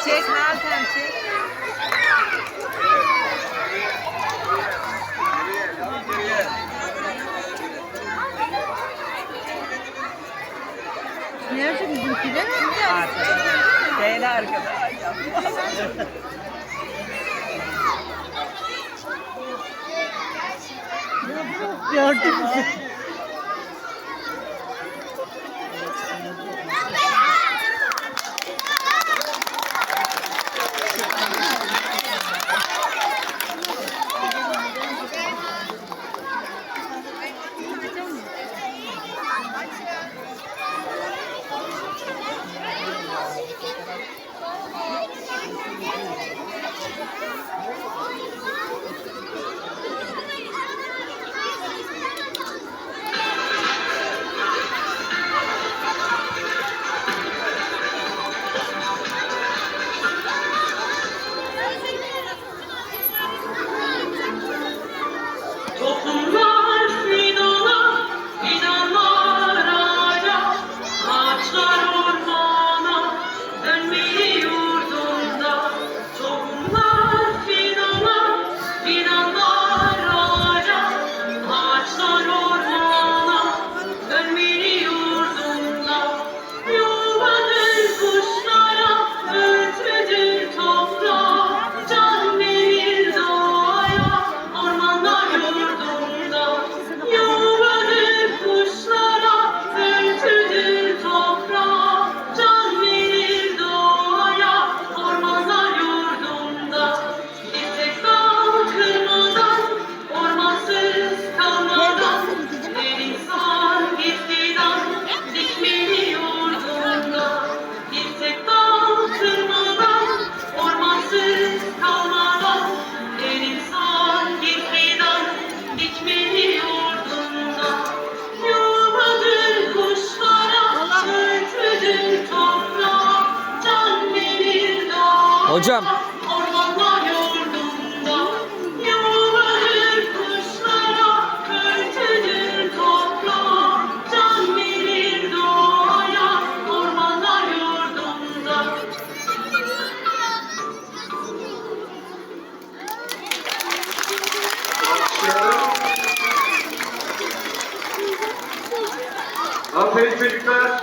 Çek Meltem çek. Nerede bizimkiler? Şeyde arkada. Gördün mü? Toplumlar fidana, fidanlar ağaca, ağaçlar ormana, dönmeli yurdunda. Toplumlar fidana, fidanlar ağaca, ağaçlar ormana, dönmeli yurdunda. Yuvadır kuşlara, örtüdür toprağa, can verir doğaya, ormanlar yurdunda. Yuvadır kuşlara, örtüdür toprağa, can verir doğaya, ormanlar yurdunda. Bir tek dal kırmadan, ormansız kalmadan, her insan bir fidan dikmeli yurdunda. Bir tek dal kırmadan, ormansız kalmadan, her insan bir fidan dikmeli yurdunda. Yuvadır kuşlara, örtüdür toprağa, can verir doğaya, Hocam. ormanlar yurdunda. Yuvadır kuşlara, örtüdür toprağa, can verir doğaya, ormanlar yurdunda. Aferin çocuklar.